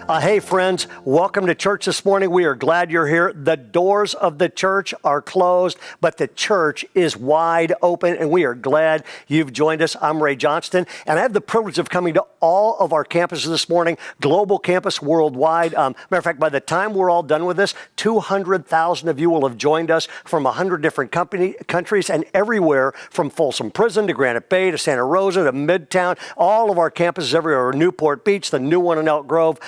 Hey friends, welcome to church this morning. We are glad you're here. The doors of the church are closed, but the church is wide open, and we are glad you've joined us. I'm Ray Johnston, and I have the privilege of coming to all of our campuses this morning, global campus worldwide. Matter of fact, by the time we're all done with this, 200,000 of you will have joined us from 100 different countries and everywhere from Folsom Prison to Granite Bay to Santa Rosa to Midtown. All of our campuses everywhere, Newport Beach, the new one in Elk Grove,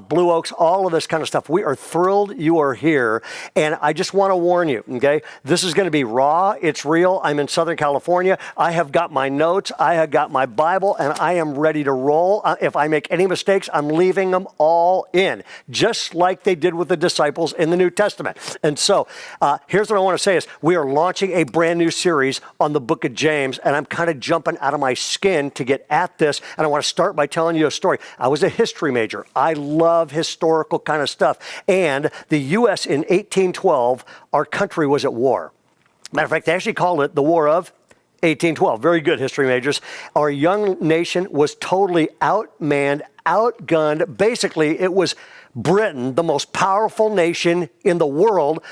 Blue Oaks, all of this kind of stuff. We are thrilled you are here. And I just want to warn you, okay? This is going to be raw. It's real. I'm in Southern California. I have got my notes. I have got my Bible, and I am ready to roll. If I make any mistakes, I'm leaving them all in, just like they did with the disciples in the New Testament. And so here's what I want to say is we are launching a brand new series on the book of James, and I'm kind of jumping out of my skin to get at this. And I want to start by telling you a story. I was a history major. I love historical kind of stuff. And the U.S. in 1812, our country was at war. Matter of fact, they actually called it the War of 1812. Very good, history majors. Our young nation was totally outmanned, outgunned. Basically, it was Britain, the most powerful nation in the world,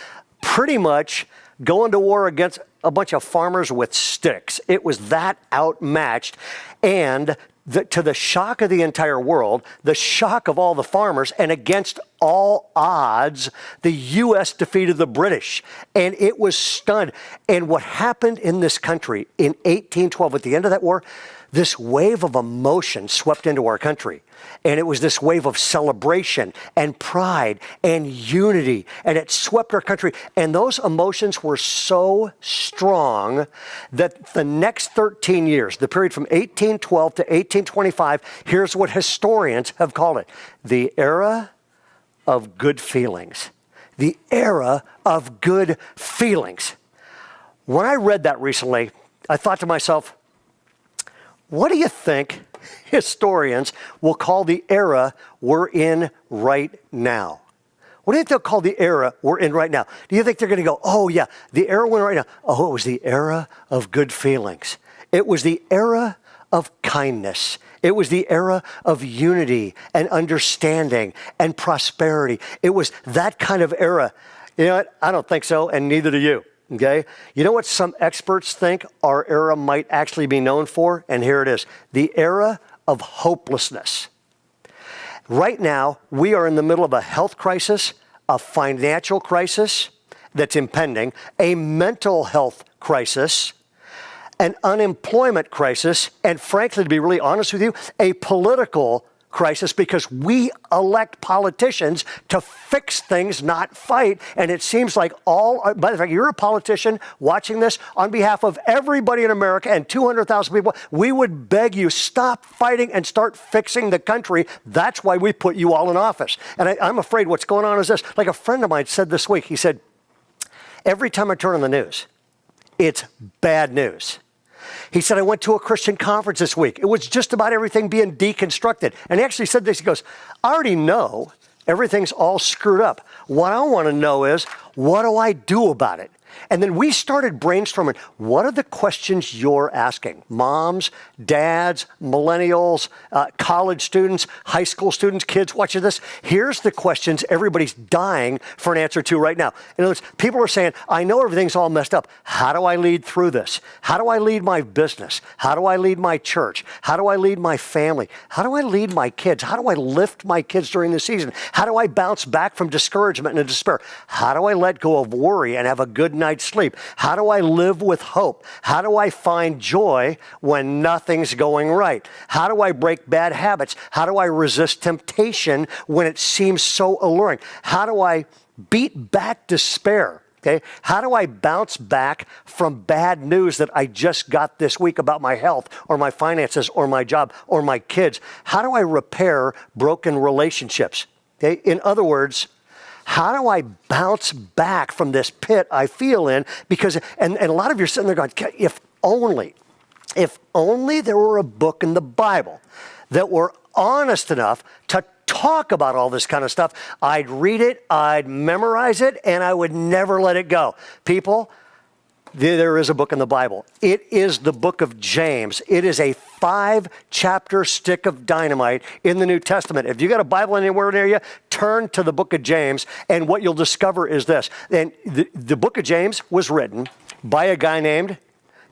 pretty much going to war against a bunch of farmers with sticks. It was that outmatched. And to the shock of the entire world, the shock of all the farmers, and against all odds, the U.S. defeated the British. And it was stunned. And what happened in this country in 1812, at the end of that war, this wave of emotion swept into our country. And it was this wave of celebration and pride and unity. And it swept our country. And those emotions were so strong that the next 13 years, the period from 1812 to 1825, here's what historians have called it: the era of good feelings. The era of good feelings. When I read that recently, I thought to myself, what do you think historians will call the era we're in right now? What do you think they'll call the era we're in right now? Do you think they're going to go, oh yeah, the era we're in right now, oh, it was the era of good feelings. It was the era of kindness. It was the era of unity and understanding and prosperity. It was that kind of era. You know what? I don't think so, and neither do you. Okay? You know what some experts think our era might actually be known for? And here it is: the era of hopelessness. Right now, we are in the middle of a health crisis, a financial crisis that's impending, a mental health crisis, an unemployment crisis, and frankly, to be really honest with you, a political crisis, because we elect politicians to fix things, not fight. And it seems like by the fact, you're a politician watching this, on behalf of everybody in America and 200,000 people, we would beg you, stop fighting and start fixing the country. That's why we put you all in office. And I'm afraid what's going on is this. Like a friend of mine said this week, he said, every time I turn on the news, it's bad news. He said, I went to a Christian conference this week. It was just about everything being deconstructed. And he actually said this, he goes, I already know everything's all screwed up. What I want to know is, what do I do about it? And then we started brainstorming, what are the questions you're asking? Moms, dads, millennials, college students, high school students, kids watching this. Here's the questions everybody's dying for an answer to right now. In other words, people are saying, I know everything's all messed up. How do I lead through this? How do I lead my business? How do I lead my church? How do I lead my family? How do I lead my kids? How do I lift my kids during the season? How do I bounce back from discouragement and despair? How do I let go of worry and have a good night's sleep? How do I live with hope? How do I find joy when nothing's going right? How do I break bad habits? How do I resist temptation when it seems so alluring? How do I beat back despair? Okay? How do I bounce back from bad news that I just got this week about my health or my finances or my job or my kids? How do I repair broken relationships? Okay? In other words, how do I bounce back from this pit I feel in? Because, and a lot of you are sitting there going, if only there were a book in the Bible that were honest enough to talk about all this kind of stuff, I'd read it, I'd memorize it, and I would never let it go. People, there is a book in the Bible. It is the book of James. It is a 5-chapter stick of dynamite in the New Testament. If you got a Bible anywhere near you, turn to the book of James, and what you'll discover is this. And the book of James was written by a guy named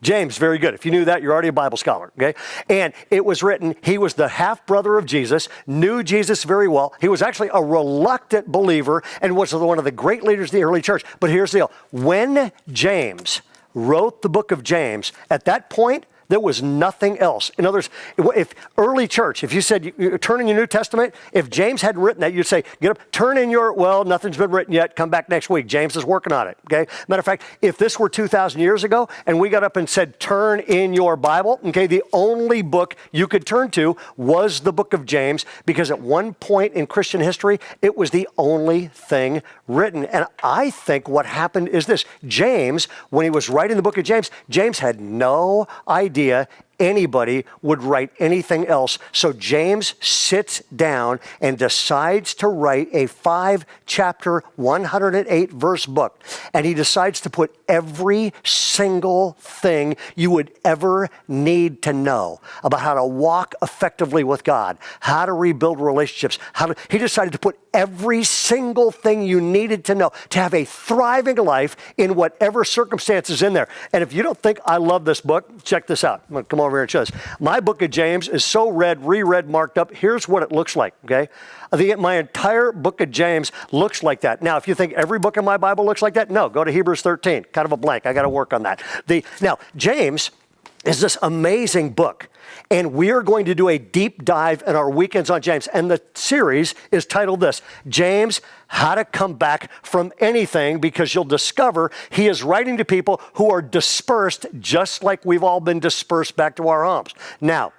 James. Very good. If you knew that, you're already a Bible scholar, okay? And it was written, he was the half-brother of Jesus, knew Jesus very well. He was actually a reluctant believer and was one of the great leaders of the early church. But here's the deal. When James wrote the book of James, at that point, there was nothing else. In other words, if early church, if you said, you turn in your New Testament, if James hadn't written that, you'd say, get up, turn in your, well, nothing's been written yet, come back next week. James is working on it, okay? Matter of fact, if this were 2,000 years ago and we got up and said, turn in your Bible, okay, the only book you could turn to was the book of James, because at one point in Christian history, it was the only thing written. And I think what happened is this. James, when he was writing the book of James, James had no idea anybody would write anything else. So James sits down and decides to write a 5-chapter, 108-verse book. And he decides to put every single thing you would ever need to know about how to walk effectively with God, how to rebuild relationships. He decided to put every single thing you needed to know to have a thriving life in whatever circumstances in there. And if you don't think I love this book, check this out. I'm going to come over here and show this. My book of James is so reread, marked up. Here's what it looks like, okay? My entire book of James looks like that. Now, if you think every book in my Bible looks like that, no, go to Hebrews 13. Kind of a blank. I got to work on that. Now, James is this amazing book. And we are going to do a deep dive in our weekends on James. And the series is titled this, James, How to Come Back from Anything, because you'll discover he is writing to people who are dispersed just like we've all been dispersed back to our homes. Now,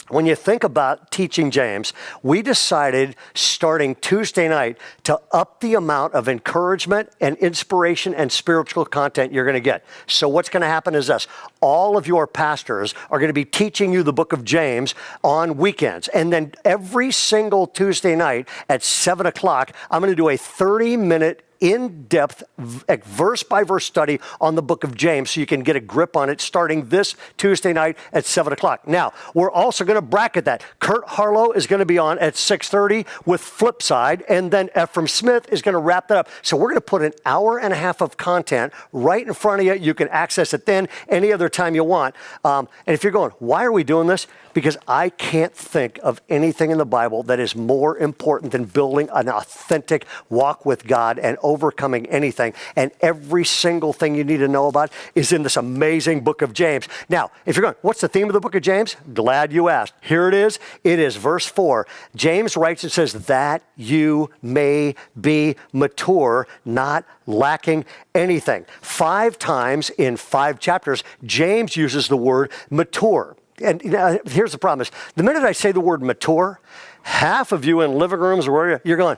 when you think about teaching James, we decided starting Tuesday night to up the amount of encouragement and inspiration and spiritual content you're going to get. So what's going to happen is this. All of your pastors are going to be teaching you the book of James on weekends. And then every single Tuesday night at 7 o'clock, I'm going to do a 30-minute in-depth, verse-by-verse study on the book of James so you can get a grip on it starting this Tuesday night at 7 o'clock. Now, we're also going to bracket that. Kurt Harlow is going to be on at 6:30 with Flipside, and then Ephraim Smith is going to wrap that up. So we're going to put an hour and a half of content right in front of you. You can access it then any other time you want. And if you're going, why are we doing this? Because I can't think of anything in the Bible that is more important than building an authentic walk with God and overcoming anything. And every single thing you need to know about is in this amazing book of James. Now, if you're going, what's the theme of the book of James? Glad you asked. Here it is. It is verse 4. James writes and says, that you may be mature, not lacking anything. 5 times in 5 chapters, James uses the word mature. And here's the problem is, the minute I say the word mature, half of you in living rooms where you're going,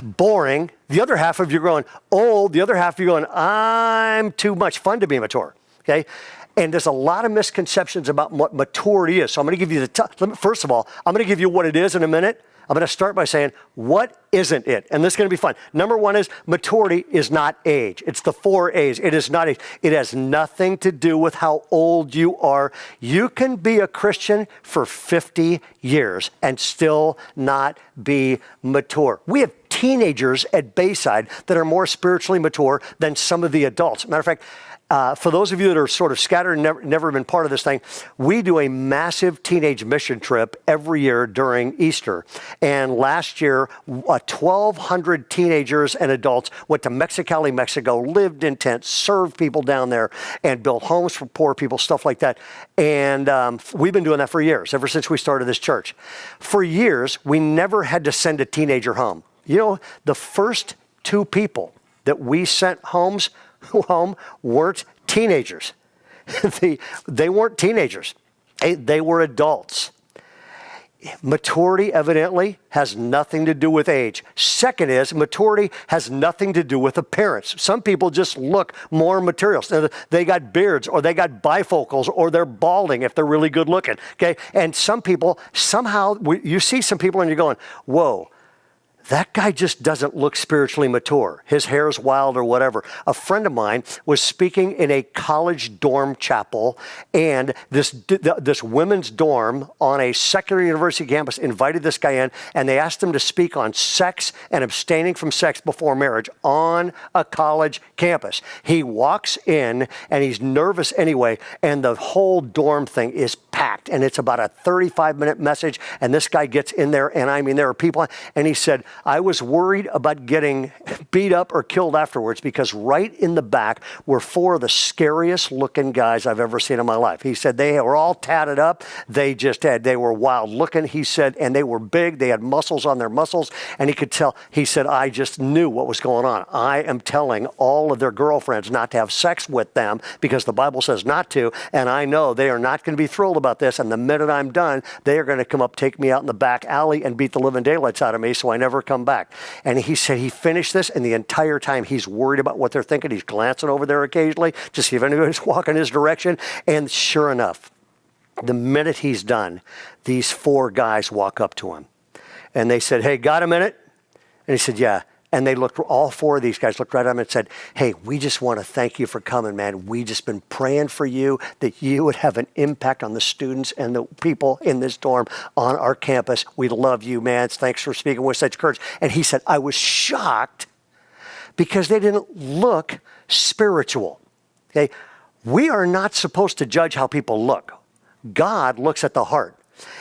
boring. The other half of you are going, old. The other half of you are going, I'm too much fun to be mature, okay? And there's a lot of misconceptions about what maturity is. So I'm going to give you first of all, I'm going to give you what it is in a minute. I'm going to start by saying, what isn't it? And this is going to be fun. Number 1 is maturity is not age. It's the 4 A's. It is not age. It has nothing to do with how old you are. You can be a Christian for 50 years and still not be mature. We have teenagers at Bayside that are more spiritually mature than some of the adults. Matter of fact, for those of you that are sort of scattered and never been part of this thing, we do a massive teenage mission trip every year during Easter. And last year, 1,200 teenagers and adults went to Mexicali, Mexico, lived in tents, served people down there, and built homes for poor people, stuff like that. And we've been doing that for years, ever since we started this church. For years, we never had to send a teenager home. You know, the first 2 people that we sent home weren't teenagers. They weren't teenagers. They were adults. Maturity evidently has nothing to do with age. Second is, maturity has nothing to do with appearance. Some people just look more material. They got beards, or they got bifocals, or they're balding if they're really good looking. Okay, and some people, somehow, you see some people and you're going, whoa, that guy just doesn't look spiritually mature. His hair's wild or whatever. A friend of mine was speaking in a college dorm chapel, and this women's dorm on a secular university campus invited this guy in, and they asked him to speak on sex and abstaining from sex before marriage on a college campus. He walks in, and he's nervous anyway, and the whole dorm thing is packed, and it's about a 35-minute message, and this guy gets in there, and I mean, there are people, and he said, I was worried about getting beat up or killed afterwards because right in the back were 4 of the scariest looking guys I've ever seen in my life. He said they were all tatted up. They were wild looking, he said, and they were big. They had muscles on their muscles, and he could tell. He said, I just knew what was going on. I am telling all of their girlfriends not to have sex with them because the Bible says not to, and I know they are not going to be thrilled about this, and the minute I'm done, they are going to come up, take me out in the back alley and beat the living daylights out of me so I never come back. And he said he finished this, and the entire time he's worried about what they're thinking. He's glancing over there occasionally to see if anybody's walking his direction. And sure enough, the minute he's done, these 4 guys walk up to him. And they said, hey, got a minute? And he said, yeah. And they looked, all 4 of these guys looked right at him and said, hey, we just want to thank you for coming, man. We just been praying for you that you would have an impact on the students and the people in this dorm on our campus. We love you, man. Thanks for speaking with such courage. And he said, I was shocked because they didn't look spiritual. Okay? We are not supposed to judge how people look. God looks at the heart.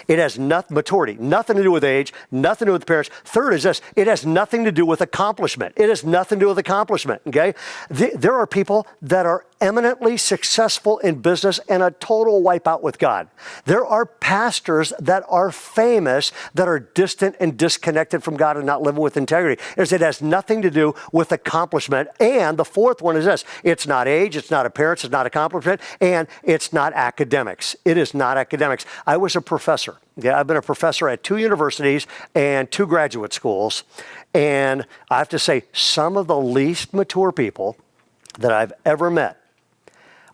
It has maturity, nothing to do with age, nothing to do with parents. Third is this, it has nothing to do with accomplishment. It has nothing to do with accomplishment, okay? There are people that are eminently successful in business and a total wipeout with God. There are pastors that are famous that are distant and disconnected from God and not living with integrity. It has nothing to do with accomplishment. And the fourth one is this, it's not age, it's not appearance, it's not accomplishment, and it's not academics. It is not academics. I was a professor. Okay, I've been a professor at 2 universities and 2 graduate schools. And I have to say, some of the least mature people that I've ever met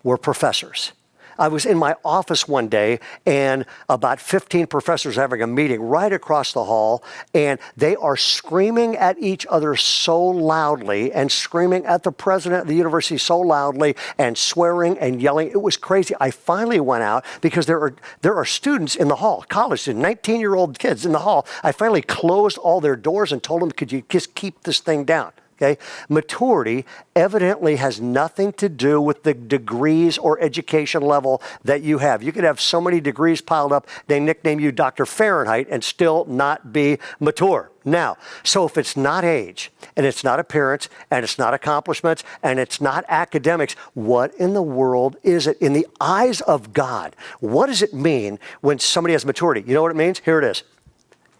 were professors. I was in my office one day, and about 15 professors having a meeting right across the hall, and they are screaming at each other so loudly and screaming at the president of the university so loudly and swearing and yelling. It was crazy. I finally went out because there are students in the hall, college students, 19-year-old kids in the hall. I finally closed all their doors and told them, could you just keep this thing down? Okay? Maturity evidently has nothing to do with the degrees or education level that you have. You could have so many degrees piled up, they nickname you Dr. Fahrenheit and still not be mature. Now, so if it's not age, and it's not appearance, and it's not accomplishments, and it's not academics, what in the world is it? In the eyes of God, what does it mean when somebody has maturity? You know what it means? Here it is.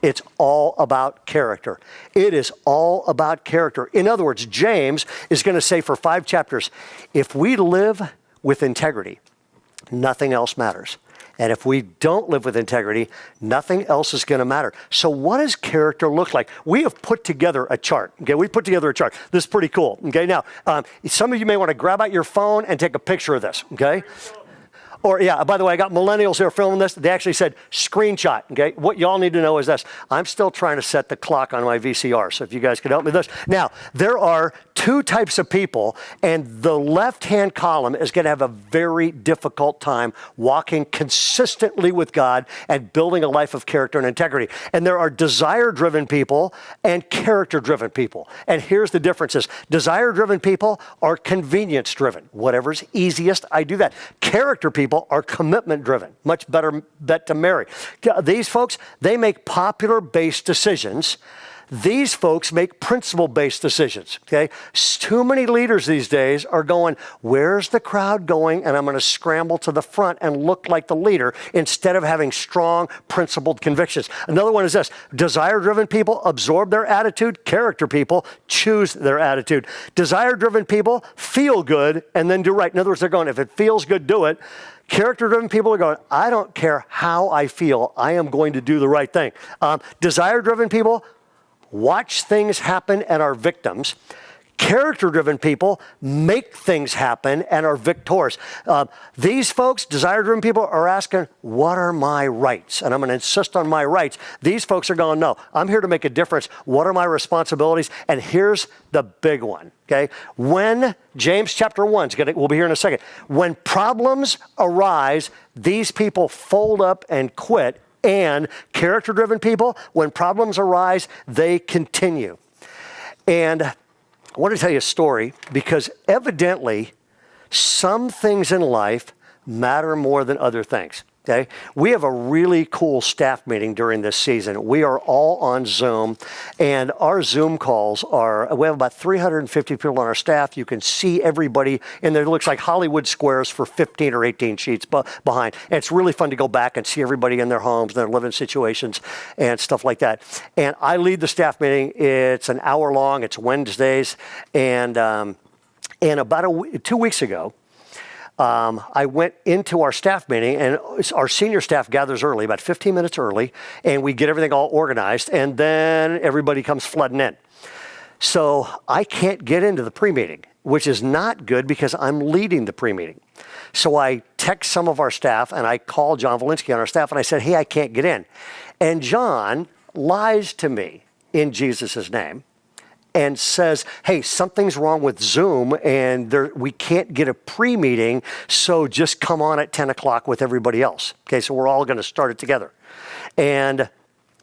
It's all about character. It is all about character. In other words, James is going to say for 5 chapters, if we live with integrity, nothing else matters. And if we don't live with integrity, nothing else is going to matter. So what does character look like? We have put together a chart. Okay, we put together a chart. This is pretty cool. Okay, now, some of you may want to grab out your phone and take a picture of this. Okay. Or, yeah, by the way, I got millennials who are filming this. They actually said screenshot, okay? What y'all need to know is this. I'm still trying to set the clock on my VCR, so if you guys could help me with this. Now, there are 2 types of people, and the left-hand column is going to have a very difficult time walking consistently with God and building a life of character and integrity. And there are desire-driven people and character-driven people. And here's the differences. Desire-driven people are convenience-driven. Whatever's easiest, I do that. Character people are commitment-driven. Much better bet to marry. These folks, they make popular-based decisions. These folks make principle-based decisions, okay? Too many leaders these days are going, where's the crowd going? And I'm going to scramble to the front and look like the leader instead of having strong, principled convictions. Another one is this. Desire-driven people absorb their attitude. Character people choose their attitude. Desire-driven people feel good and then do right. In other words, they're going, if it feels good, do it. Character-driven people are going, I don't care how I feel. I am going to do the right thing. Desire-driven people watch things happen and are victims. Character-driven people make things happen and are victorious. These folks, desire-driven people, are asking, what are my rights? And I'm going to insist on my rights. These folks are going, no, I'm here to make a difference. What are my responsibilities? And here's the big one, okay? When James chapter 1, we'll be here in a second. When problems arise, these people fold up and quit. And character-driven people, when problems arise, they continue. And I want to tell you a story because evidently some things in life matter more than other things. Okay, we have a really cool staff meeting during this season. We are all on Zoom, and our Zoom calls we have about 350 people on our staff. You can see everybody in there. It looks like Hollywood squares for 15 or 18 sheets behind. And it's really fun to go back and see everybody in their homes, their living situations, and stuff like that. And I lead the staff meeting. It's an hour long. It's Wednesdays. And about 2 weeks ago, I went into our staff meeting, and our senior staff gathers early, about 15 minutes early, and we get everything all organized, and then everybody comes flooding in. So I can't get into the pre-meeting, which is not good because I'm leading the pre-meeting. So I text some of our staff, and I call John Valinsky on our staff, and I said, hey, I can't get in. And John lies to me in Jesus' name and says, hey, something's wrong with Zoom and we can't get a pre-meeting, so just come on at 10 o'clock with everybody else. Okay, so we're all going to start it together. And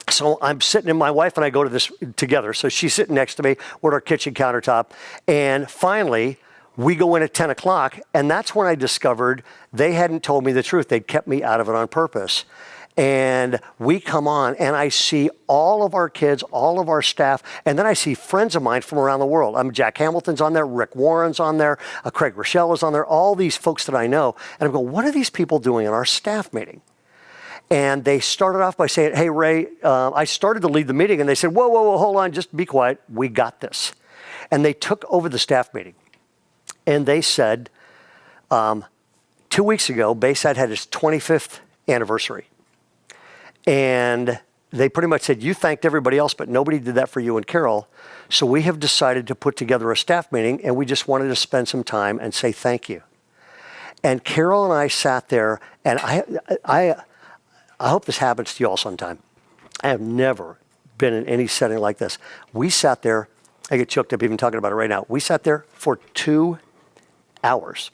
so I'm sitting, and my wife and I go to this together. So she's sitting next to me. We're at our kitchen countertop. And finally, we go in at 10 o'clock, and that's when I discovered they hadn't told me the truth. They'd kept me out of it on purpose. And we come on, and I see all of our kids, all of our staff, and then I see friends of mine from around the world. Jack Hamilton's on there, Rick Warren's on there, Craig Rochelle is on there, all these folks that I know. And I'm going, what are these people doing in our staff meeting? And they started off by saying, hey, Ray, I started to lead the meeting, and they said, whoa, hold on, just be quiet. We got this. And they took over the staff meeting. And they said, 2 weeks ago, Bayside had its 25th anniversary. And they pretty much said, you thanked everybody else, but nobody did that for you and Carol. So we have decided to put together a staff meeting, and we just wanted to spend some time and say thank you. And Carol and I sat there, and I hope this happens to you all sometime. I have never been in any setting like this. We sat there, I get choked up even talking about it right now. We sat there for 2 hours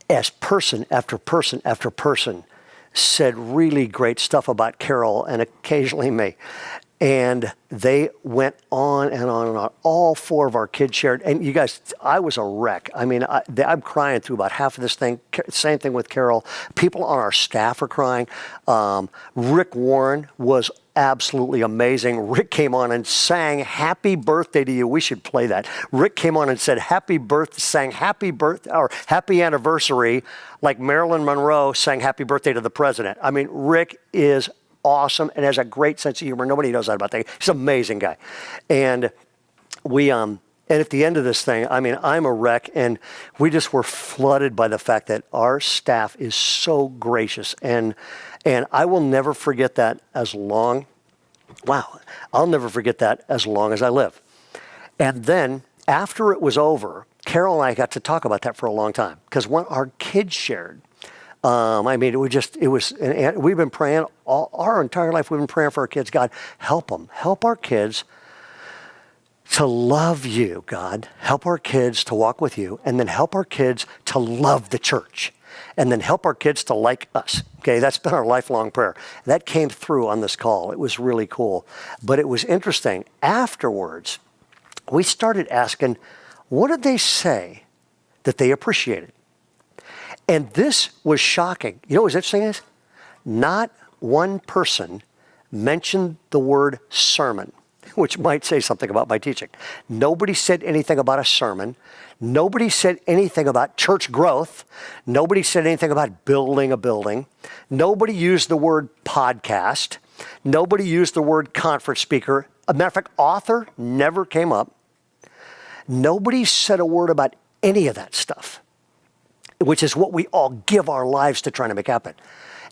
as person after person after person said really great stuff about Carol and occasionally me. And they went on and on and on. All 4 of our kids shared. And you guys, I was a wreck. I mean, I'm crying through about half of this thing. Same thing with Carol. People on our staff are crying. Rick Warren was absolutely amazing. Rick came on and sang happy birthday to you. We should play that. Rick came on and said sang happy birthday or happy anniversary, like Marilyn Monroe sang happy birthday to the president. I mean, Rick is awesome and has a great sense of humor. Nobody knows that about that. He's an amazing guy. And and at the end of this thing, I mean, I'm a wreck, and we just were flooded by the fact that our staff is so gracious. And I will never forget that I'll never forget that as long as I live. And then after it was over, Carol and I got to talk about that for a long time, because when our kids shared, I mean, we've been praying our entire life. We've been praying for our kids. God, help them. Help our kids to love you, God. Help our kids to walk with you, and then help our kids to love the church, and then help our kids to like us. Okay, that's been our lifelong prayer. That came through on this call. It was really cool. But it was interesting. Afterwards, we started asking, what did they say that they appreciated? And this was shocking. You know what was interesting is? Not one person mentioned the word sermon, which might say something about my teaching. Nobody said anything about a sermon. Nobody said anything about church growth. Nobody said anything about building a building. Nobody used the word podcast. Nobody used the word conference speaker. As a matter of fact, author never came up. Nobody said a word about any of that stuff, which is what we all give our lives to trying to make happen.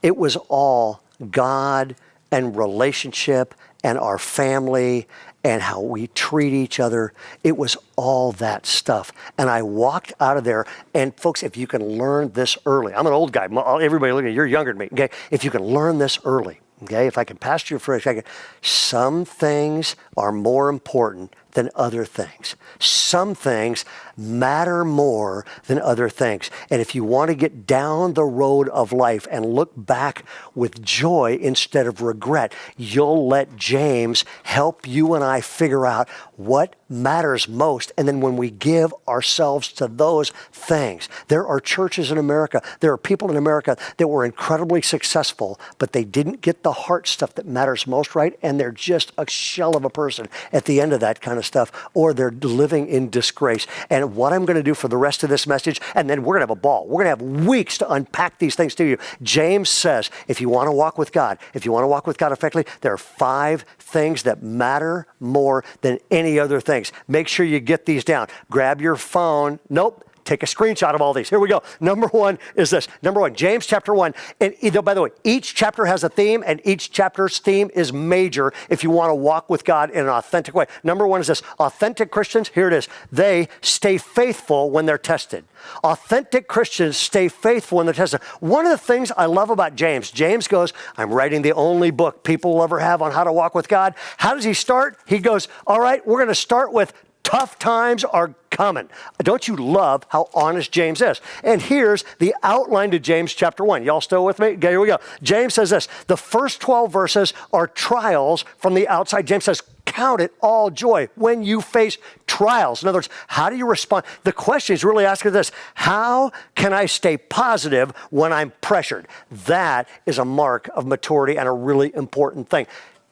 It was all God and relationship and our family and how we treat each other. It was all that stuff. And I walked out of there, and folks, if you can learn this early, I'm an old guy. Everybody looking at you, you're younger than me, okay? If you can learn this early, okay? If I can pass you for a second, some things are more important than other things. Some things matter more than other things. And if you want to get down the road of life and look back with joy instead of regret, you'll let James help you and I figure out what matters most. And then when we give ourselves to those things, there are churches in America, there are people in America that were incredibly successful, but they didn't get the heart stuff that matters most right, and they're just a shell of a person at the end of that kind of stuff, or they're living in disgrace. And what I'm going to do for the rest of this message, and then we're going to have a ball. We're going to have weeks to unpack these things to you. James says, if you want to walk with God, if you want to walk with God effectively, there are 5 things that matter more than any other things. Make sure you get these down. Grab your phone. Nope. Take a screenshot of all these. Here we go. Number 1 is this. Number 1, James chapter 1. And by the way, each chapter has a theme, and each chapter's theme is major if you want to walk with God in an authentic way. Number 1 is this. Authentic Christians, here it is. They stay faithful when they're tested. Authentic Christians stay faithful when they're tested. One of the things I love about James goes, I'm writing the only book people will ever have on how to walk with God. How does he start? He goes, all right, we're going to start with tough times are coming. Don't you love how honest James is? And here's the outline to James chapter 1. Y'all still with me? Okay, here we go. James says this. The first 12 verses are trials from the outside. James says, count it all joy when you face trials. In other words, how do you respond? The question is really asking this. How can I stay positive when I'm pressured? That is a mark of maturity and a really important thing.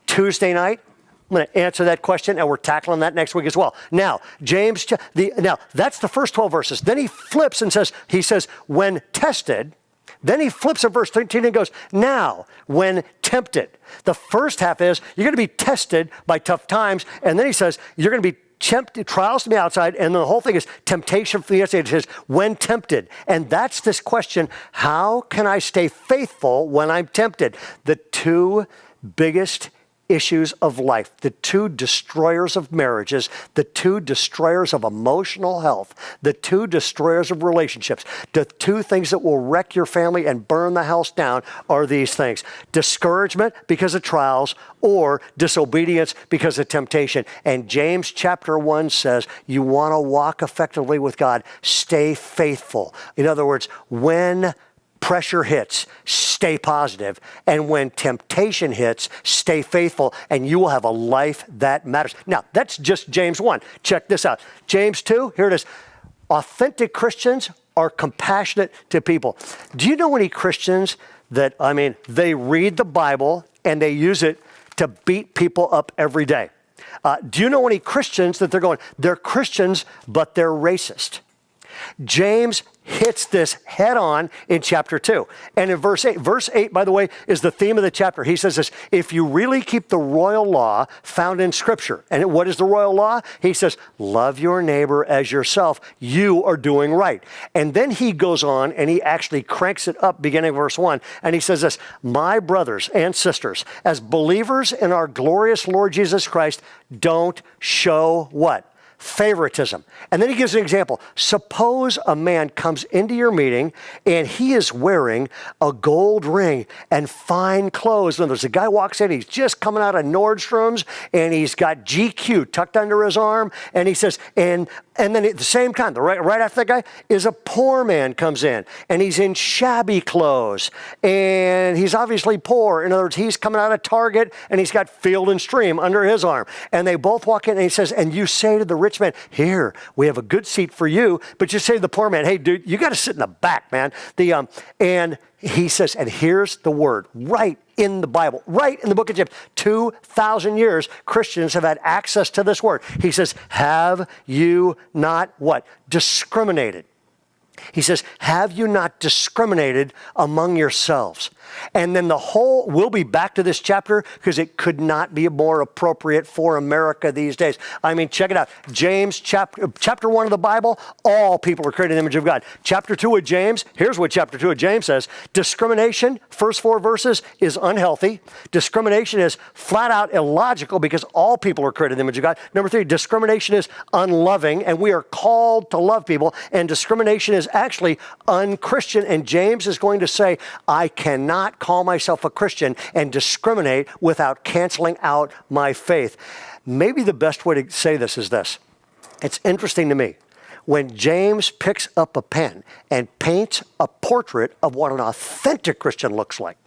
Tuesday night, I'm going to answer that question, and we're tackling that next week as well. Now, now that's the first 12 verses. Then he flips and says, when tested, then he flips at verse 13 and goes, now, when tempted. The first half is, you're going to be tested by tough times, and then he says, you're going to be tempted, trials from the outside, and the whole thing is temptation from the inside. It says, when tempted. And that's this question, how can I stay faithful when I'm tempted? The 2 biggest issues of life, the 2 destroyers of marriages, the 2 destroyers of emotional health, the 2 destroyers of relationships, the 2 things that will wreck your family and burn the house down are these things. Discouragement because of trials, or disobedience because of temptation. And James chapter 1 says, you want to walk effectively with God, stay faithful. In other words, when pressure hits, stay positive. And when temptation hits, stay faithful, and you will have a life that matters. Now, that's just James 1. Check this out. James 2, here it is. Authentic Christians are compassionate to people. Do you know any Christians that, they read the Bible and they use it to beat people up every day? Do you know any Christians that they're Christians, but they're racist? James hits this head on in chapter 2. And in verse 8, by the way, is the theme of the chapter. He says this, if you really keep the royal law found in Scripture, and what is the royal law? He says, love your neighbor as yourself. You are doing right. And then he goes on and he actually cranks it up beginning of verse 1. And he says this, my brothers and sisters, as believers in our glorious Lord Jesus Christ, don't show what? Favoritism. And then he gives an example. Suppose a man comes into your meeting and he is wearing a gold ring and fine clothes. And there's a guy walks in, he's just coming out of Nordstrom's and he's got GQ tucked under his arm. And he says, and then at the same time, right after that guy is a poor man comes in and he's in shabby clothes and he's obviously poor. In other words, he's coming out of Target and he's got Field and Stream under his arm. And they both walk in and he says, and you say to the rich man, here, we have a good seat for you, but you say to the poor man, hey, dude, you got to sit in the back, man. And he says, and here's the word, right in the Bible, right in the book of James, 2,000 years, Christians have had access to this word. He says, have you not what? Discriminated He says, have you not discriminated among yourselves? And then we'll be back to this chapter because it could not be more appropriate for America these days. I mean, check it out. James chapter 1 of the Bible, all people are created in the image of God. Chapter 2 of James, here's what chapter 2 of James says. Discrimination, first 4 verses, is unhealthy. Discrimination is flat out illogical because all people are created in the image of God. Number 3, discrimination is unloving, and we are called to love people. And discrimination is actually unchristian. And James is going to say, I cannot call myself a Christian and discriminate without canceling out my faith. Maybe the best way to say this is this. It's interesting to me. When James picks up a pen and paints a portrait of what an authentic Christian looks like,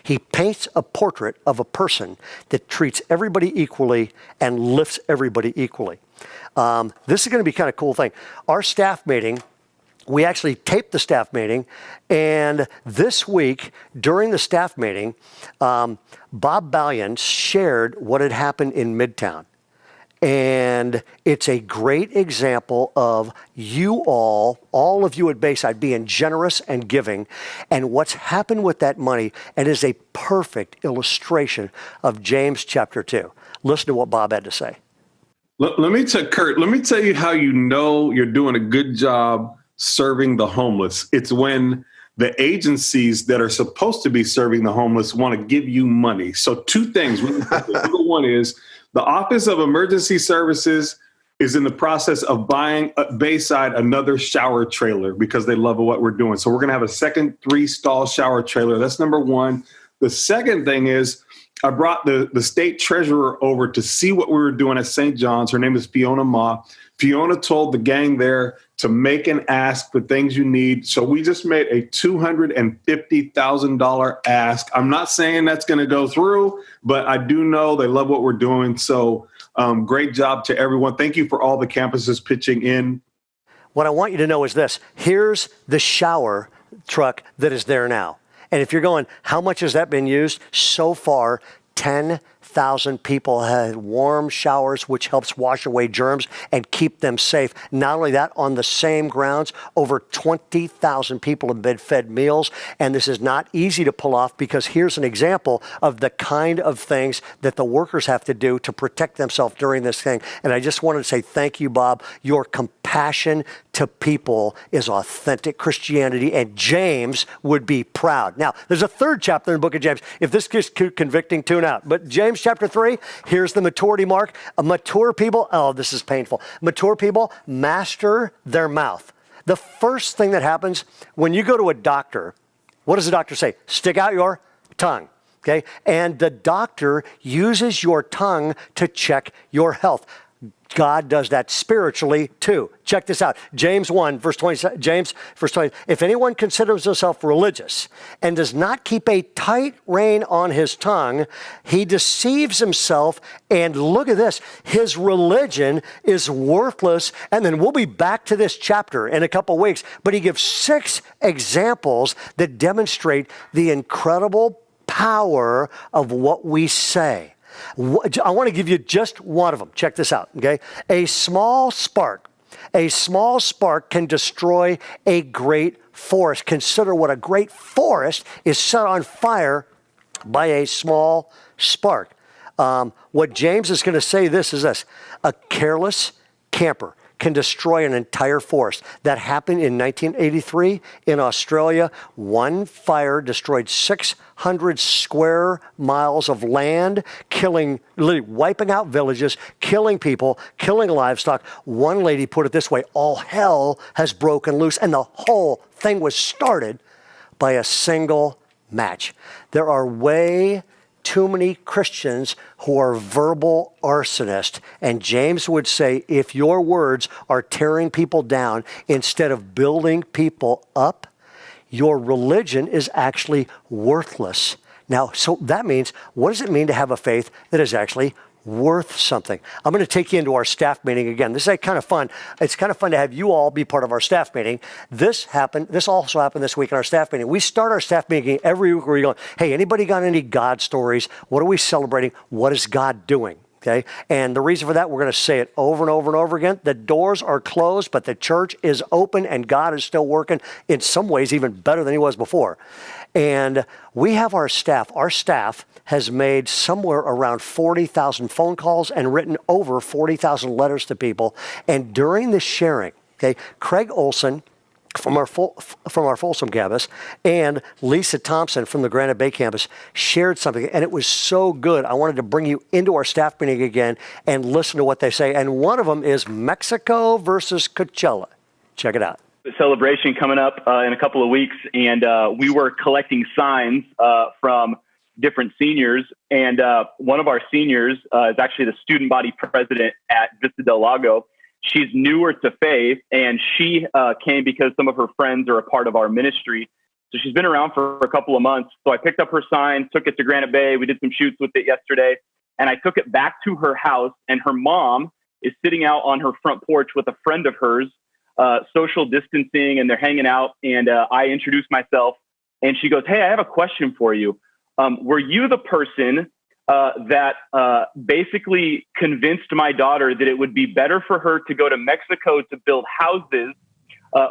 he paints a portrait of a person that treats everybody equally and lifts everybody equally. This is going to be kind of a cool thing. Our staff meeting, we actually taped the staff meeting, and this week during the staff meeting, Bob Ballion shared what had happened in Midtown. And it's a great example of you all of you at Bayside being generous and giving, and what's happened with that money, and is a perfect illustration of James chapter 2. Listen to what Bob had to say. Let me tell you how you know you're doing a good job serving the homeless. It's when the agencies that are supposed to be serving the homeless want to give you money. So 2 things. Number 1 is the Office of Emergency Services is in the process of buying Bayside another shower trailer because they love what we're doing. So we're going to have a second 3-stall shower trailer. That's number 1. The second thing is I brought the state treasurer over to see what we were doing at St. John's. Her name is Fiona Ma. Fiona told the gang there to make an ask for things you need. So we just made a $250,000 ask. I'm not saying that's going to go through, but I do know they love what we're doing. So great job to everyone. Thank you for all the campuses pitching in. What I want you to know is this. Here's the shower truck that is there now. And if you're going, how much has that been used? So far, 10,000 people had warm showers, which helps wash away germs and keep them safe. Not only that, on the same grounds, over 20,000 people have been fed meals. And this is not easy to pull off because here's an example of the kind of things that the workers have to do to protect themselves during this thing. And I just wanted to say thank you, Bob. Your compassion to people is authentic Christianity, and James would be proud. Now, there's a 3rd chapter in the book of James. If this gets too convicting, tune out. But James chapter 3, here's the maturity mark. Mature people, oh, this is painful. Mature people master their mouth. The first thing that happens when you go to a doctor, what does the doctor say? Stick out your tongue. Okay? And the doctor uses your tongue to check your health. God does that spiritually too. Check this out. James 1, verse 20, James, verse 20. If anyone considers himself religious and does not keep a tight rein on his tongue, he deceives himself. And look at this. His religion is worthless. And then we'll be back to this chapter in a couple weeks. But he gives 6 examples that demonstrate the incredible power of what we say. I want to give you just one of them. Check this out, okay? A small spark can destroy a great forest. Consider what a great forest is set on fire by a small spark. What James is going to say is this. A careless camper can destroy an entire forest. That happened in 1983 in Australia. One fire destroyed 600 square miles of land, literally wiping out villages, killing people, killing livestock. One lady put it this way: all hell has broken loose, and the whole thing was started by a single match. There are way too many Christians who are verbal arsonists. And James would say, if your words are tearing people down instead of building people up, your religion is actually worthless. Now, so that means, what does it mean to have a faith that is actually worth something? I'm going to take you into our staff meeting again. This is kind of fun. It's kind of fun to have you all be part of our staff meeting. This also happened this week in our staff meeting. We start our staff meeting every week where we go, hey, anybody got any God stories? What are we celebrating? What is God doing? Okay, and the reason for that, we're going to say it over and over and over again. The doors are closed, but the church is open, and God is still working, in some ways even better than he was before. And we have our staff. Our staff has made somewhere around 40,000 phone calls and written over 40,000 letters to people. And during the sharing, okay, Craig Olson from our Folsom campus and Lisa Thompson from the Granite Bay campus shared something, and it was so good. I wanted to bring you into our staff meeting again and listen to what they say. And one of them is Mexico versus Coachella. Check it out. The celebration coming up in a couple of weeks, and we were collecting signs from different seniors. And one of our seniors is actually the student body president at Vista del Lago. She's newer to faith, and she came because some of her friends are a part of our ministry. So she's been around for a couple of months. So I picked up her sign, took it to Granite Bay. We did some shoots with it yesterday, and I took it back to her house, and her mom is sitting out on her front porch with a friend of hers, social distancing, and they're hanging out. And I introduced myself, and she goes, "Hey, I have a question for you. Were you the person that basically convinced my daughter that it would be better for her to go to Mexico to build houses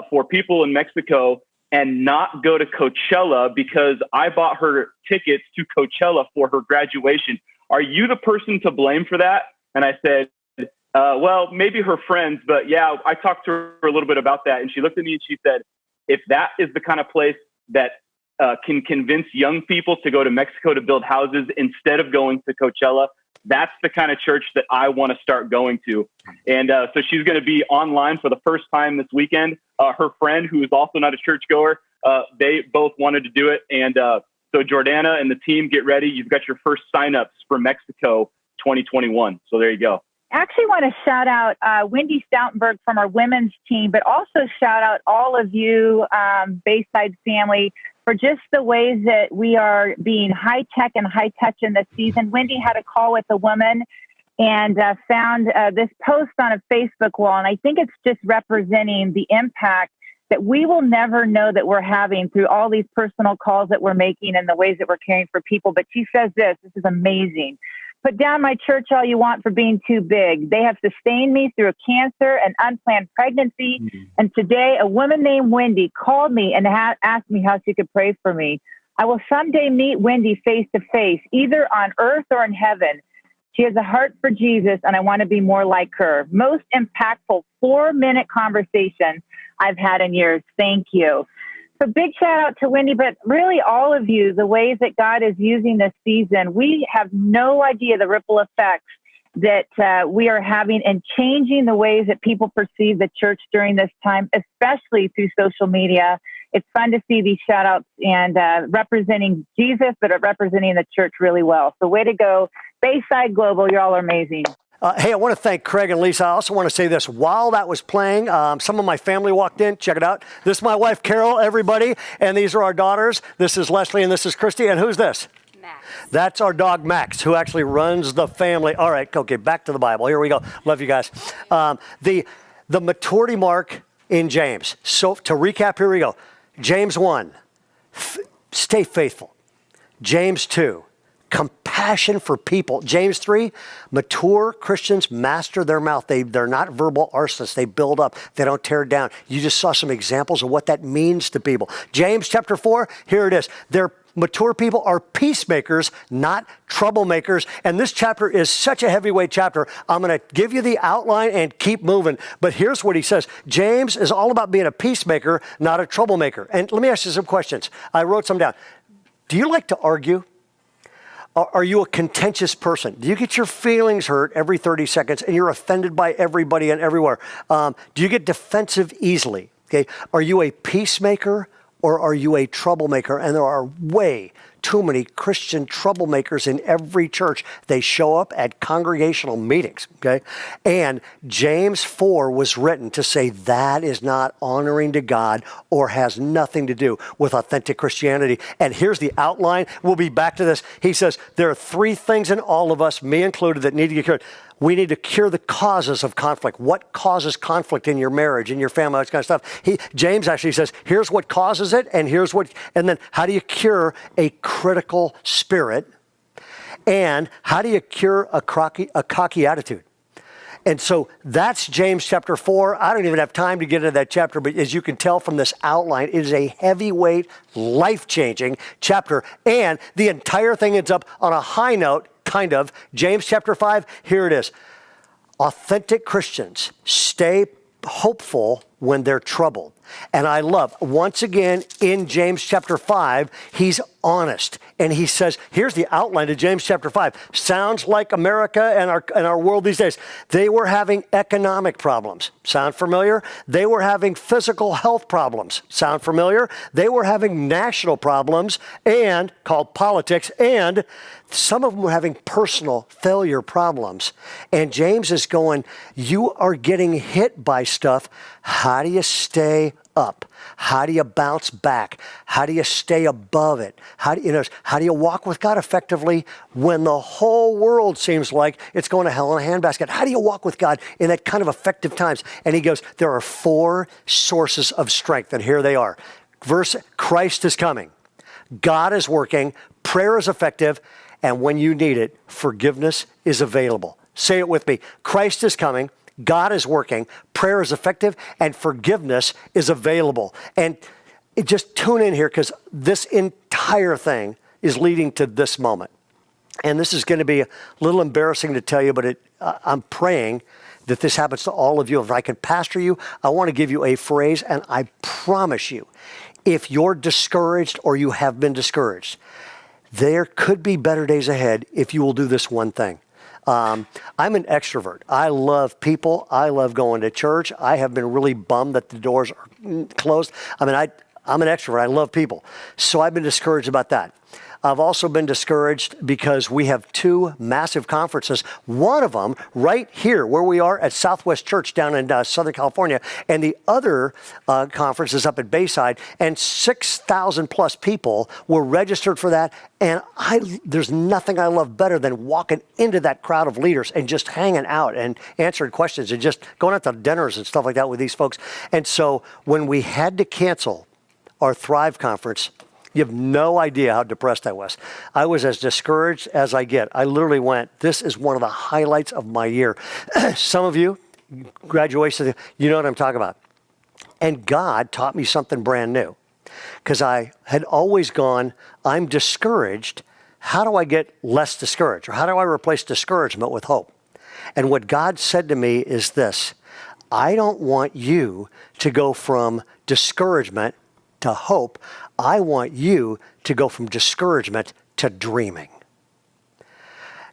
for people in Mexico and not go to Coachella because I bought her tickets to Coachella for her graduation? Are you the person to blame for that?" And I said, well, maybe her friends, but yeah, I talked to her a little bit about that. And she looked at me and she said, if that is the kind of place that can convince young people to go to Mexico to build houses instead of going to Coachella, that's the kind of church that I want to start going to. And so she's going to be online for the first time this weekend. Her friend, who is also not a churchgoer, they both wanted to do it. And so Jordana and the team, get ready. You've got your first signups for Mexico 2021. So there you go. I actually want to shout out Wendy Stoutenberg from our women's team, but also shout out all of you, Bayside family, for just the ways that we are being high tech and high touch in this season. Wendy had a call with a woman and found this post on a Facebook wall. And I think it's just representing the impact that we will never know that we're having through all these personal calls that we're making and the ways that we're caring for people. But she says this is amazing. "Put down my church all you want for being too big. They have sustained me through a cancer and unplanned pregnancy. And today, a woman named Wendy called me and asked me how she could pray for me. I will someday meet Wendy face to face, either on earth or in heaven. She has a heart for Jesus, and I want to be more like her. Most impactful 4-minute conversation I've had in years. Thank you." So big shout out to Wendy, but really all of you, the ways that God is using this season. We have no idea the ripple effects that we are having and changing the ways that people perceive the church during this time, especially through social media. It's fun to see these shout outs and representing Jesus, but representing the church really well. So way to go. Bayside Global, you all are amazing. Hey, I want to thank Craig and Lisa. I also want to say this. While that was playing, some of my family walked in. Check it out. This is my wife, Carol, everybody. And these are our daughters. This is Leslie and this is Christy. And who's this? Max. That's our dog, Max, who actually runs the family. All right, okay, back to the Bible. Here we go. Love you guys. The maturity mark in James. So to recap, here we go. James 1, stay faithful. James 2, compassion for people. James 3, mature Christians master their mouth. They're not verbal arsonists. They build up. They don't tear down. You just saw some examples of what that means to people. James chapter 4, here it is. They're mature people are peacemakers, not troublemakers. And this chapter is such a heavyweight chapter. I'm going to give you the outline and keep moving. But here's what he says. James is all about being a peacemaker, not a troublemaker. And let me ask you some questions. I wrote some down. Do you like to argue? Are you a contentious person? Do you get your feelings hurt every 30 seconds and you're offended by everybody and everywhere? Do you get defensive easily? Okay. Are you a peacemaker or are you a troublemaker? And there are way too many Christian troublemakers in every church. They show up at congregational meetings, okay? And James 4 was written to say that is not honoring to God or has nothing to do with authentic Christianity. And here's the outline. We'll be back to this. He says there are 3 things in all of us, me included, that need to get cured. We need to cure the causes of conflict. What causes conflict in your marriage, in your family, that kind of stuff. James actually says, here's what causes it, and then how do you cure a critical spirit? And how do you cure a cocky attitude? And so that's James chapter 4. I don't even have time to get into that chapter, but as you can tell from this outline, it is a heavyweight, life-changing chapter. And the entire thing ends up on a high note, kind of. James chapter 5, here it is. Authentic Christians stay hopeful when they're troubled. And I love, once again, in James chapter 5, he's honest. And he says, here's the outline of James chapter 5. Sounds like America and our world these days. They were having economic problems. Sound familiar? They were having physical health problems. Sound familiar? They were having national problems and called politics, and some of them were having personal failure problems. And James is going, you are getting hit by stuff. How do you stay up? How do you bounce back? How do you stay above it? How do you walk with God effectively when the whole world seems like it's going to hell in a handbasket? How do you walk with God in that kind of effective times? And he goes, there are 4 sources of strength, and here they are. Verse, Christ is coming. God is working. Prayer is effective. And when you need it, forgiveness is available. Say it with me. Christ is coming. God is working, prayer is effective, and forgiveness is available. And just tune in here because this entire thing is leading to this moment. And this is going to be a little embarrassing to tell you, but I'm praying that this happens to all of you. If I can pastor you, I want to give you a phrase, and I promise you, if you're discouraged or you have been discouraged, there could be better days ahead if you will do this one thing. I'm an extrovert. I love people. I love going to church. I have been really bummed that the doors are closed. I'm an extrovert. I love people. So I've been discouraged about that. I've also been discouraged because we have 2 massive conferences. One of them right here where we are at Southwest Church down in Southern California, and the other conference is up at Bayside, and 6,000 plus people were registered for that. And there's nothing I love better than walking into that crowd of leaders and just hanging out and answering questions and just going out to dinners and stuff like that with these folks. And so when we had to cancel our Thrive conference, you have no idea how depressed I was. I was as discouraged as I get. I literally went, this is one of the highlights of my year. Some of you, graduation, you know what I'm talking about. And God taught me something brand new. Because I had always gone, I'm discouraged. How do I get less discouraged? Or how do I replace discouragement with hope? And what God said to me is this: I don't want you to go from discouragement to hope. I want you to go from discouragement to dreaming.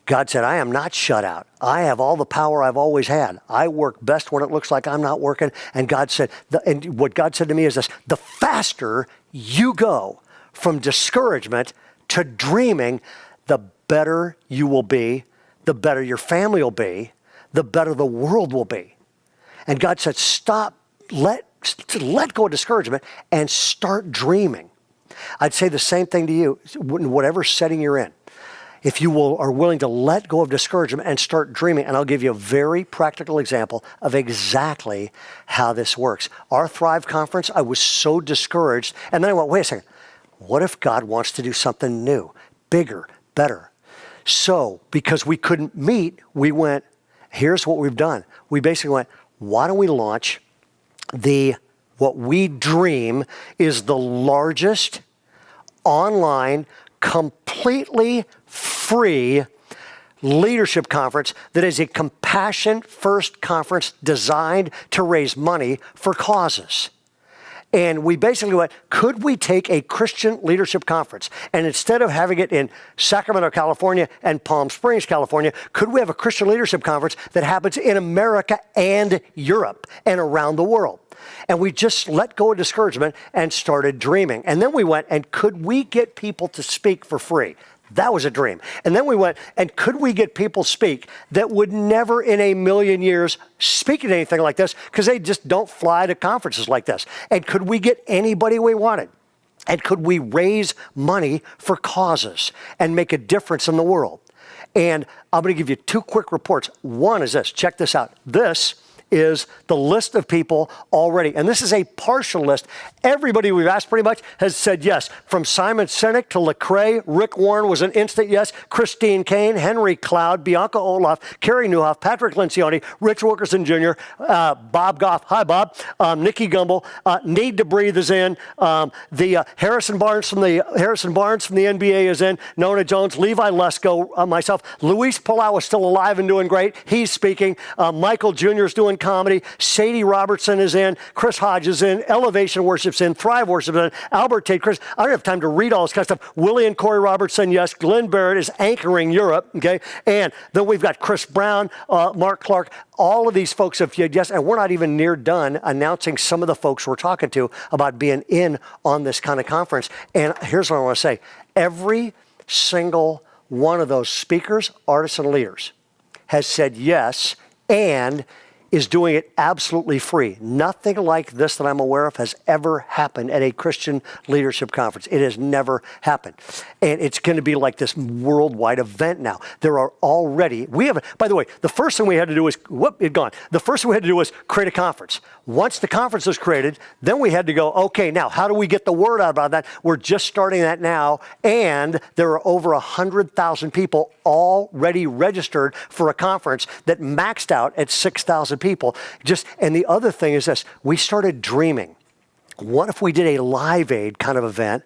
God said, I am not shut out. I have all the power I've always had. I work best when it looks like I'm not working. And God said, and what God said to me is this: the faster you go from discouragement to dreaming, the better you will be, the better your family will be, the better the world will be. And God said, let go of discouragement and start dreaming. I'd say the same thing to you, in whatever setting you're in. If you are willing to let go of discouragement and start dreaming, and I'll give you a very practical example of exactly how this works. Our Thrive conference, I was so discouraged, and then I went, wait a second, what if God wants to do something new, bigger, better? So, because we couldn't meet, we went, here's what we've done. We basically went, why don't we launch what we dream is the largest online, completely free leadership conference that is a compassion-first conference designed to raise money for causes. And we basically went, could we take a Christian leadership conference and instead of having it in Sacramento, California and Palm Springs, California, could we have a Christian leadership conference that happens in America and Europe and around the world? And we just let go of discouragement and started dreaming. And then we went, and could we get people to speak for free? That was a dream. And then we went, and could we get people speak that would never in a million years speak at anything like this because they just don't fly to conferences like this? And could we get anybody we wanted? And could we raise money for causes and make a difference in the world? And I'm going to give you 2 quick reports. One is this. Check this out. This is the list of people already. And this is a partial list. Everybody we've asked pretty much has said yes. From Simon Sinek to Lecrae, Rick Warren was an instant yes, Christine Kane, Henry Cloud, Bianca Olaf, Carrie Newhoff, Patrick Lencioni, Rich Wilkerson Jr., Bob Goff, hi Bob, Nikki Gumbel, Need to Breathe is in, the Harrison Barnes from the NBA is in, Nona Jones, Levi Lesko, myself, Luis Palau is still alive and doing great. He's speaking. Michael Jr. is doing comedy. Sadie Robertson is in. Chris Hodge is in. Elevation Worship's in. Thrive Worship's in. Albert Tate, Chris. I don't have time to read all this kind of stuff. Willie and Corey Robertson, yes. Glenn Barrett is anchoring Europe, okay? And then we've got Chris Brown, Mark Clark. All of these folks have said yes, and we're not even near done announcing some of the folks we're talking to about being in on this kind of conference. And here's what I want to say. Every single one of those speakers, artists, and leaders has said yes and is doing it absolutely free. Nothing like this that I'm aware of has ever happened at a Christian leadership conference. It has never happened. And it's going to be like this worldwide event now. There are already, by the way, the first thing we had to do was, The first thing we had to do was create a conference. Once the conference was created, then we had to go, okay, now how do we get the word out about that? We're just starting that now. And there are over 100,000 people already registered for a conference that maxed out at 6,000 people. And the other thing is this, we started dreaming. What if we did a Live Aid kind of event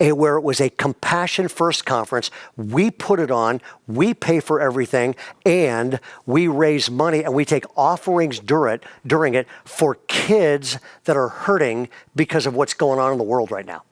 where it was a compassion first conference? We put it on, we pay for everything, and we raise money and we take offerings during it for kids that are hurting because of what's going on in the world right now.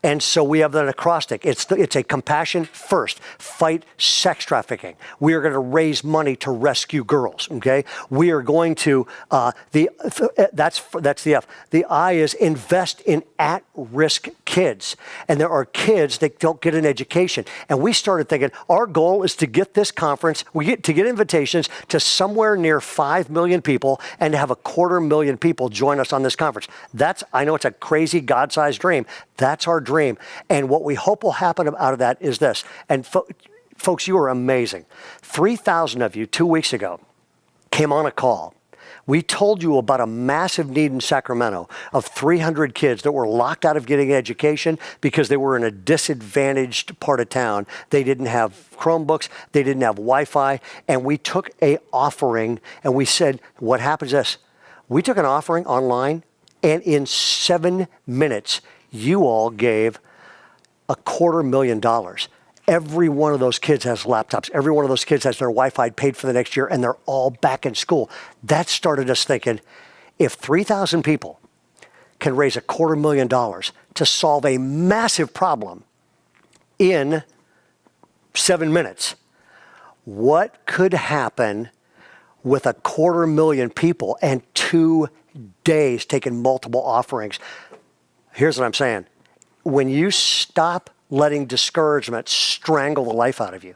And so we have an acrostic. It's a compassion first, fight sex trafficking. We are going to raise money to rescue girls, okay? We are going to, that's the F. The I is invest in at-risk kids. And there are kids that don't get an education. And we started thinking, our goal is to get this conference, to get invitations to somewhere near 5 million people and to have 250,000 people join us on this conference. I know it's a crazy God-sized dream. That's our dream. And what we hope will happen out of that is this. And folks, you are amazing. 3,000 of you 2 weeks ago came on a call. We told you about a massive need in Sacramento of 300 kids that were locked out of getting education because they were in a disadvantaged part of town. They didn't have Chromebooks, they didn't have Wi-Fi, and we took an offering and we said, what happens is this? We took an offering online, and in 7 minutes, you all gave $250,000. Every one of those kids has laptops. Every one of those kids has their Wi-Fi paid for the next year, and they're all back in school. That started us thinking, if 3,000 people can raise $250,000 to solve a massive problem in 7 minutes, what could happen with 250,000 people and 2 days taking multiple offerings? Here's what I'm saying. When you stop letting discouragement strangle the life out of you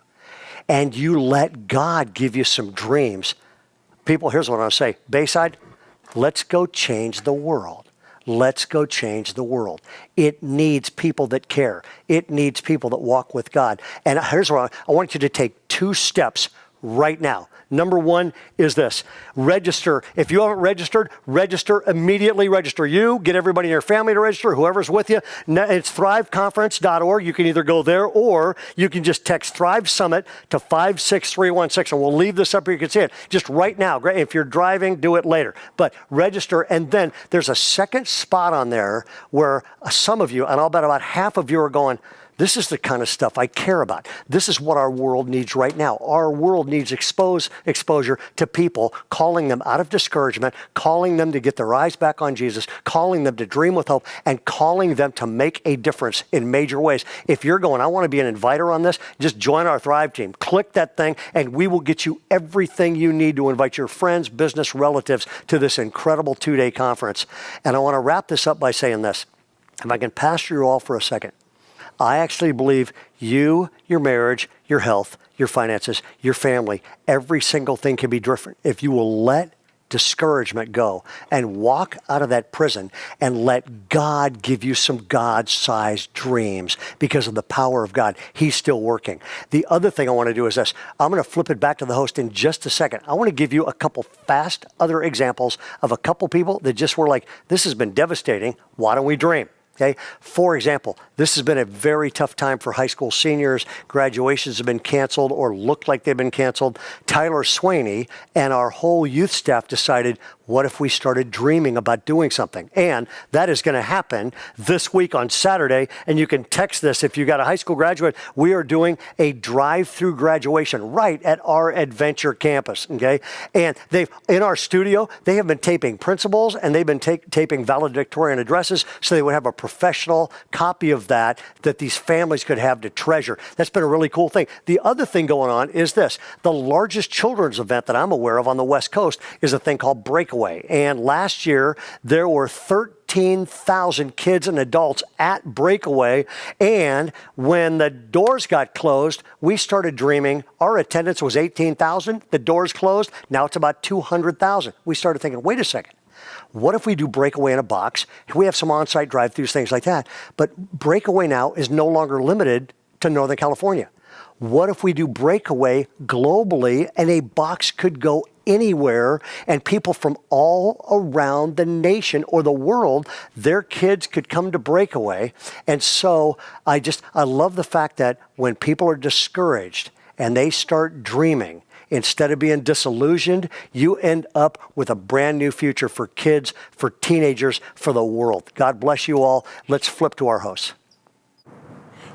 and you let God give you some dreams, people, here's what I want to say. Bayside, let's go change the world. Let's go change the world. It needs people that care. It needs people that walk with God. And here's what I want you to take 2 steps right now. Number 1 is this. Register. If you haven't registered, register immediately. Register you. Get everybody in your family to register, whoever's with you. It's thriveconference.org. You can either go there or you can just text Thrive Summit to 56316, and we'll leave this up here. You can see it just right now. Great. If you're driving, do it later. But register, and then there's a second spot on there where some of you, and I'll bet about half of you are going, this is the kind of stuff I care about. This is what our world needs right now. Our world needs exposure to people, calling them out of discouragement, calling them to get their eyes back on Jesus, calling them to dream with hope, and calling them to make a difference in major ways. If you're going, I want to be an inviter on this, just join our Thrive team. Click that thing, and we will get you everything you need to invite your friends, business, relatives to this incredible 2-day conference. And I want to wrap this up by saying this. If I can pastor you all for a second. I actually believe you, your marriage, your health, your finances, your family, every single thing can be different if you will let discouragement go and walk out of that prison and let God give you some God-sized dreams because of the power of God. He's still working. The other thing I want to do is this. I'm going to flip it back to the host in just a second. I want to give you a couple fast other examples of a couple people that just were like, this has been devastating. Why don't we dream? Okay. For example, this has been a very tough time for high school seniors. Graduations have been canceled or look like they've been canceled. Tyler Swaney and our whole youth staff decided, what if we started dreaming about doing something? And that is going to happen this week on Saturday. And you can text this if you got a high school graduate. We are doing a drive-through graduation right at our Adventure campus. Okay. And in our studio, they have been taping principals and they've been taping valedictorian addresses so they would have a professional copy of that these families could have to treasure. That's been a really cool thing. The other thing going on is this. The largest children's event that I'm aware of on the West Coast is a thing called Breakaway. And last year, there were 13,000 kids and adults at Breakaway. And when the doors got closed, we started dreaming. Our attendance was 18,000. The doors closed. Now it's about 200,000. We started thinking, wait a second. What if we do Breakaway in a box? We have some on-site drive-thrus, things like that. But Breakaway now is no longer limited to Northern California. What if we do Breakaway globally and a box could go anywhere and people from all around the nation or the world, their kids could come to Breakaway. And so I love the fact that when people are discouraged and they start dreaming, instead of being disillusioned, you end up with a brand new future for kids, for teenagers, for the world. God bless you all. Let's flip to our hosts.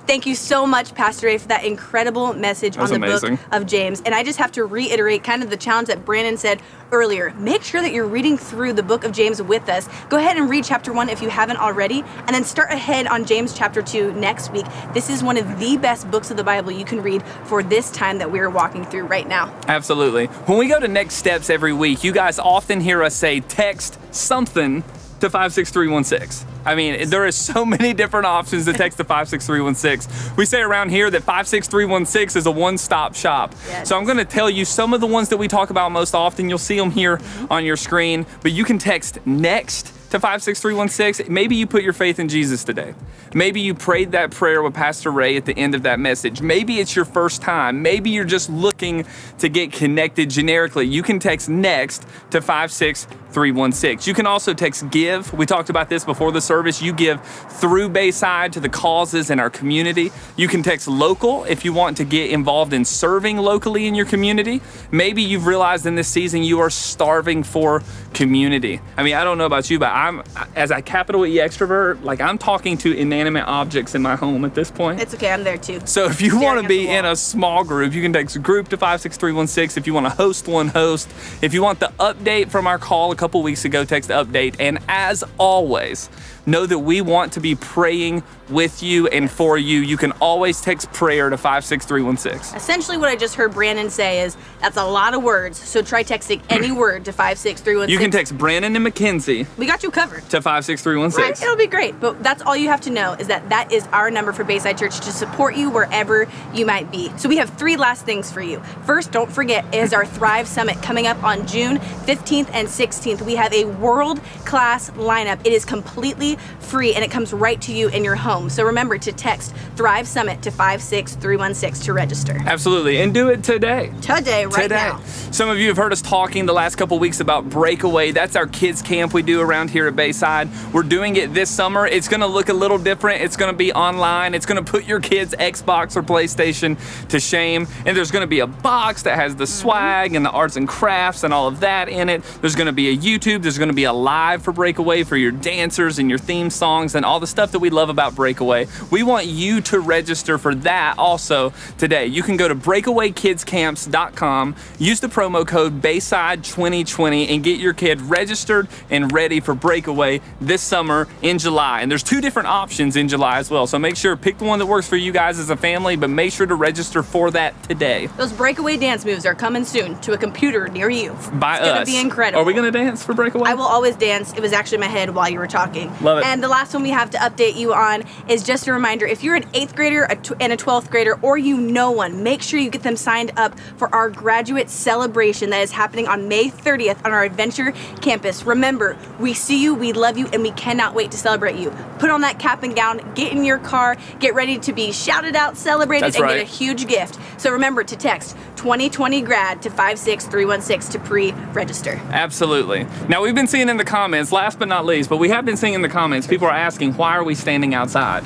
Thank you so much, Pastor Ray, for that incredible message on the book of James. And I just have to reiterate kind of the challenge that Brandon said earlier. Make sure that you're reading through the book of James with us. Go ahead and read chapter 1 if you haven't already, and then start ahead on James chapter 2 next week. This is one of the best books of the Bible you can read for this time that we're walking through right now. Absolutely. When we go to Next Steps every week, you guys often hear us say, text something to 56316. I mean, there is so many different options to text to 56316. We say around here that 56316 is a one-stop shop. Yes. So I'm going to tell you some of the ones that we talk about most often. You'll see them here on your screen, but you can text NEXT to 56316. Maybe you put your faith in Jesus today. Maybe you prayed that prayer with Pastor Ray at the end of that message. Maybe it's your first time. Maybe you're just looking to get connected generically. You can text NEXT to 56316. You can also text GIVE. We talked about this before the service. You give through Bayside to the causes in our community. You can text LOCAL if you want to get involved in serving locally in your community. Maybe you've realized in this season you are starving for community. I mean, I don't know about you, but I'm, as a capital E extrovert, like I'm talking to inanimate objects in my home at this point. It's okay, I'm there too. So if you want to be in a small group, you can text group to 56316. If you want to host one, host. If you want the update from our call a couple weeks ago, text update. And as always, know that we want to be praying with you and for you. You can always text prayer to 56316. Essentially what I just heard Brandon say is that's a lot of words, so try texting any word to 56316. You can text Brandon and Mackenzie. We got you covered. To 56316. Right, it'll be great, but that's all you have to know is that is our number for Bayside Church to support you wherever you might be. So we have 3 last things for you. First, don't forget, is our Thrive Summit coming up on June 15th and 16th. We have a world-class lineup. It is completely free and it comes right to you in your home. So remember to text Thrive Summit to 56316 to register. Absolutely, and do it today. Right now. Some of you have heard us talking the last couple weeks about Breakaway. That's our kids camp we do around here at Bayside. We're doing it this summer. It's going to look a little different. It's going to be online. It's going to put your kids' Xbox or PlayStation to shame. And there's going to be a box that has the swag and the arts and crafts and all of that in it. There's going to be a YouTube. There's going to be a live for Breakaway for your dancers and your theme songs and all the stuff that we love about Breakaway. We want you to register for that also today. You can go to breakawaykidscamps.com, use the promo code Bayside2020 and get your kid registered and ready for Breakaway this summer in July. And there's 2 different options in July as well. So make sure, pick the one that works for you guys as a family, but make sure to register for that today. Those Breakaway dance moves are coming soon to a computer near you. By it's us. It's gonna be incredible. Are we gonna dance for Breakaway? I will always dance. It was actually in my head while you were talking. Love it. And the last one we have to update you on is just a reminder, if you're an 8th grader and a 12th grader, or you know one, make sure you get them signed up for our graduate celebration that is happening on May 30th on our Adventure campus. Remember, we see you, we love you, and we cannot wait to celebrate you. Put on that cap and gown, get in your car, get ready to be shouted out, celebrated, That's and right. get a huge gift. So remember to text 2020 grad to 56316 to pre-register. Absolutely. Now, we've been seeing in the comments, last but not least, but we have been seeing in the comments, people are asking, why are we standing outside?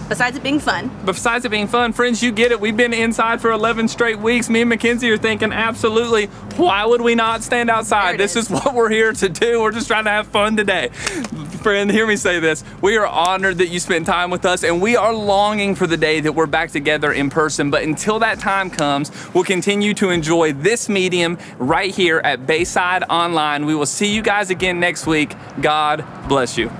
Besides it being fun. Besides it being fun, friends, you get it. We've been inside for 11 straight weeks. Me and Mackenzie are thinking, absolutely, why would we not stand outside? This is what we're here to do. We're just trying to have fun today. Friend, hear me say this. We are honored that you spent time with us, and we are longing for the day that we're back together in person. But until that time comes, we'll continue to enjoy this medium right here at Bayside Online. We will see you guys again next week. God bless you.